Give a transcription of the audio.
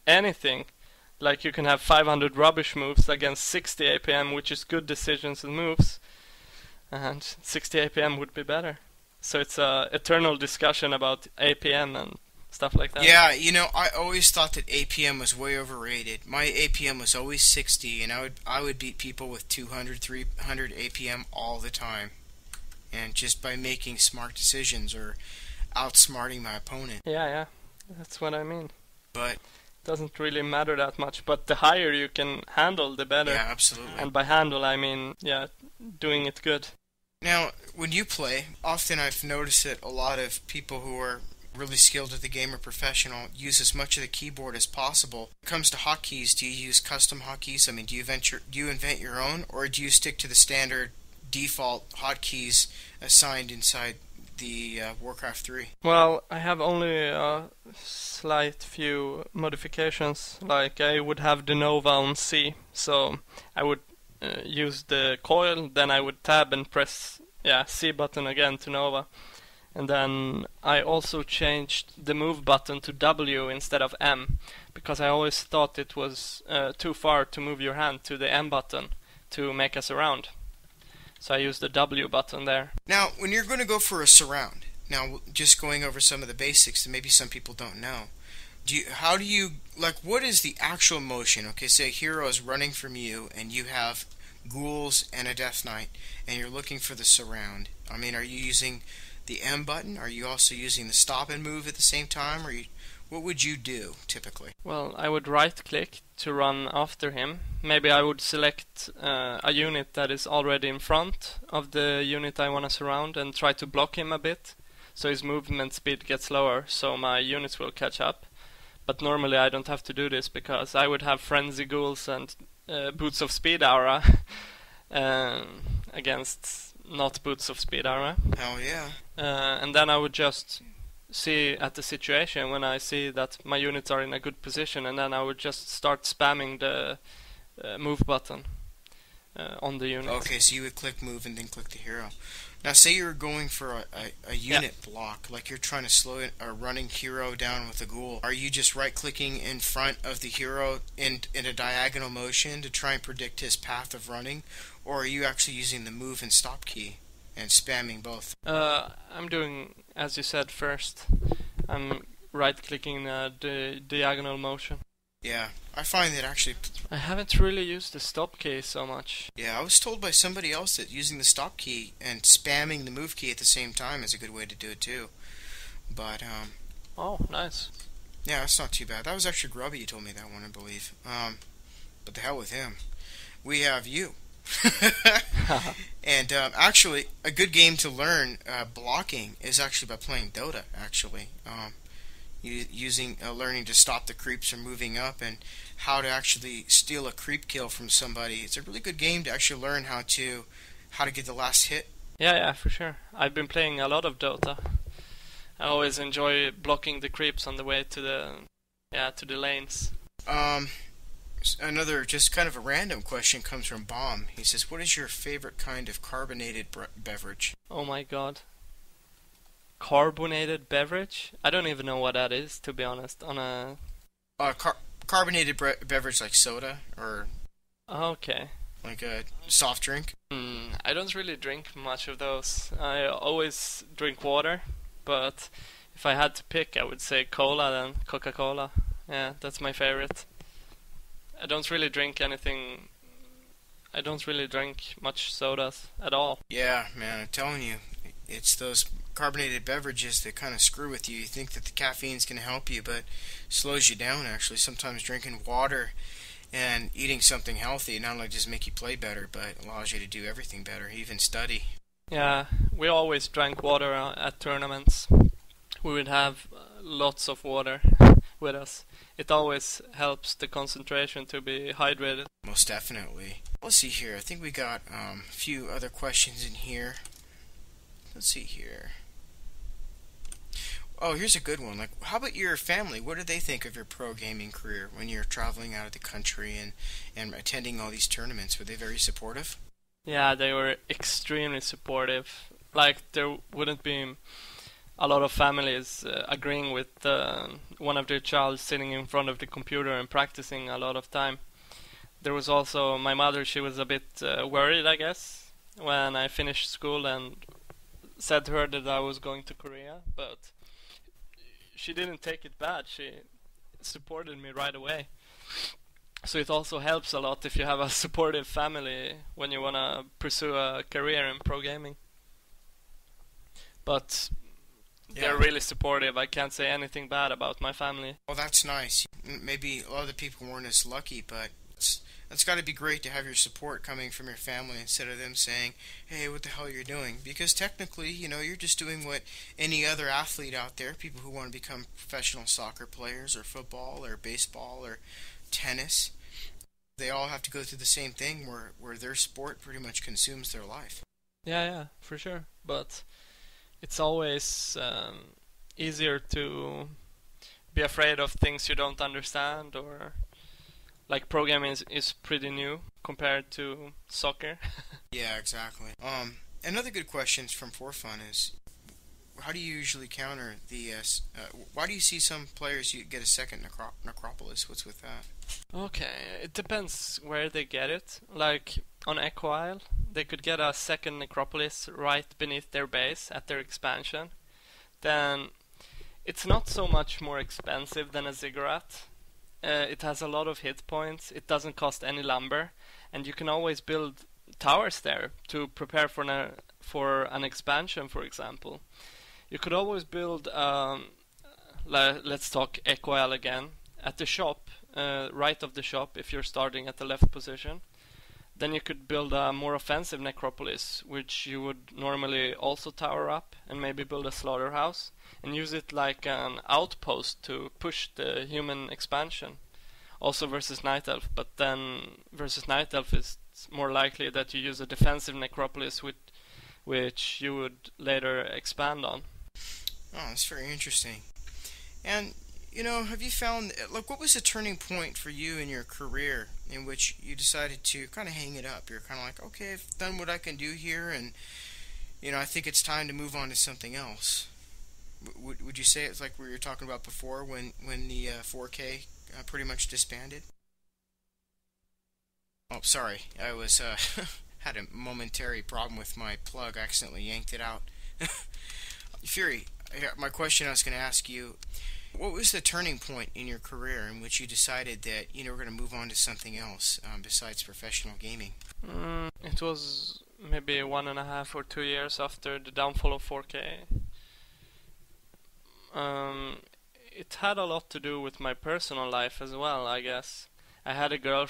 anything. Like you can have 500 rubbish moves against 60 APM, which is good decisions and moves, and 60 APM would be better. So it's a eternal discussion about APM and stuff like that. Yeah, I always thought that APM was way overrated. My APM was always 60, and I would beat people with 200, 300 APM all the time, and just by making smart decisions or outsmarting my opponent. Yeah, that's what I mean. But doesn't really matter that much, but the higher you can handle, the better. yeah, absolutely. And by handle, I mean, doing it good. Now, when you play, often I've noticed that a lot of people who are really skilled at the game or professional use as much of the keyboard as possible. When it comes to hotkeys, do you use custom hotkeys? I mean, do you invent your own, or do you stick to the standard default hotkeys assigned inside the Warcraft 3? Well, I have only a slight few modifications. Like I would have the Nova on C, so I would use the coil, then I would tab and press C button again to Nova. And then I also changed the move button to W instead of M, because I always thought it was too far to move your hand to the M button to make a surround. So I used the W button there. Now, when you're going to go for a surround, now just going over some of the basics that maybe some people don't know, what is the actual motion? Okay, say a hero is running from you and you have ghouls and a Death Knight and you're looking for the surround. I mean, are you using the M button? Are you also using the stop and move at the same time? What would you do typically? Well, I would right click to run after him. Maybe I would select a unit that is already in front of the unit I want to surround and try to block him a bit, so his movement speed gets lower, so my units will catch up. But normally I don't have to do this because I would have Frenzy Ghouls and Boots of Speed Aura against not Boots of Speed Aura. Hell yeah. And then I would just see at the situation when I see that my units are in a good position, and then I would just start spamming the move button on the unit. Okay, so you would click move and then click the hero. Now say you're going for a unit block, like you're trying to slow a running hero down with a ghoul. Are you just right clicking in front of the hero in a diagonal motion to try and predict his path of running, or are you actually using the move and stop key and spamming both? I'm doing, as you said, first. I'm right clicking the diagonal motion. Yeah, I find that actually... I haven't really used the stop key so much. Yeah, I was told by somebody else that using the stop key and spamming the move key at the same time is a good way to do it too. But, Oh, nice. yeah, that's not too bad. That was actually Grubby who told me that one, I believe. But the hell with him. We have you. And actually, a good game to learn blocking is actually by playing Dota, actually. Learning to stop the creeps from moving up and how to actually steal a creep kill from somebody. It's a really good game to actually learn how to get the last hit. Yeah, for sure. I've been playing a lot of Dota. I always enjoy blocking the creeps on the way to the lanes. Another just kind of a random question comes from Bomb. He says, "What is your favorite kind of carbonated beverage?" Oh my god. Carbonated beverage? I don't even know what that is, to be honest. On a carbonated beverage like soda or okay, like a soft drink. I don't really drink much of those. I always drink water, but if I had to pick, I would say cola then. Coca-Cola. Yeah, that's my favorite. I don't really drink anything. I don't really drink much sodas at all. Yeah, man, I'm telling you, it's those carbonated beverages that kind of screw with you. You think that the caffeine's going to help you, but it slows you down, actually. Sometimes drinking water and eating something healthy not only just make you play better, but allows you to do everything better, even study. Yeah, we always drank water at tournaments. We would have lots of water with us. It always helps the concentration to be hydrated. Most definitely. Let's see here. I think we got a few other questions in here. Let's see here. Oh, here's a good one. Like, how about your family? What do they think of your pro gaming career when you're traveling out of the country and attending all these tournaments? Were they very supportive? Yeah, they were extremely supportive. Like, there wouldn't be a lot of families agreeing with one of their child sitting in front of the computer and practicing a lot of time. There was also my mother. She was a bit worried, I guess, when I finished school and said to her that I was going to Korea, but she didn't take it bad. She supported me right away. So it also helps a lot if you have a supportive family when you want to pursue a career in pro gaming. But they're really supportive. I can't say anything bad about my family. Well, that's nice. Maybe a lot of the people weren't as lucky, but that's got to be great to have your support coming from your family instead of them saying, hey, what the hell you're doing? Because technically, you're just doing what any other athlete out there, people who want to become professional soccer players or football or baseball or tennis, they all have to go through the same thing where their sport pretty much consumes their life. Yeah, for sure. But it's always easier to be afraid of things you don't understand, or like programming is pretty new compared to soccer. Yeah, exactly. Another good question from For Fun is, how do you usually counter the? Why do you see some players get a second necropolis? What's with that? Okay, it depends where they get it. Like on Equile, they could get a second necropolis right beneath their base at their expansion. Then it's not so much more expensive than a ziggurat. It has a lot of hit points. It doesn't cost any lumber, and you can always build towers there to prepare for an expansion, for example. You could always build. Let's talk Equile again. At the shop, right of the shop, if you're starting at the left position, then you could build a more offensive necropolis, which you would normally also tower up and maybe build a slaughterhouse and use it like an outpost to push the human expansion. Also versus Night Elf, but then versus Night Elf is more likely that you use a defensive necropolis which you would later expand on. Oh, that's very interesting. And have you found, like, what was the turning point for you in your career in which you decided to kind of hang it up? You're kind of like, okay, I've done what I can do here, and I think it's time to move on to something else. Would you say it's like we were talking about before when the 4K pretty much disbanded? Oh, sorry, I was had a momentary problem with my plug. I accidentally yanked it out. Fury, my question I was going to ask you. What was the turning point in your career in which you decided that we're going to move on to something else besides professional gaming? It was maybe 1.5 or 2 years after the downfall of 4K. It had a lot to do with my personal life as well, I guess. I had a girlfriend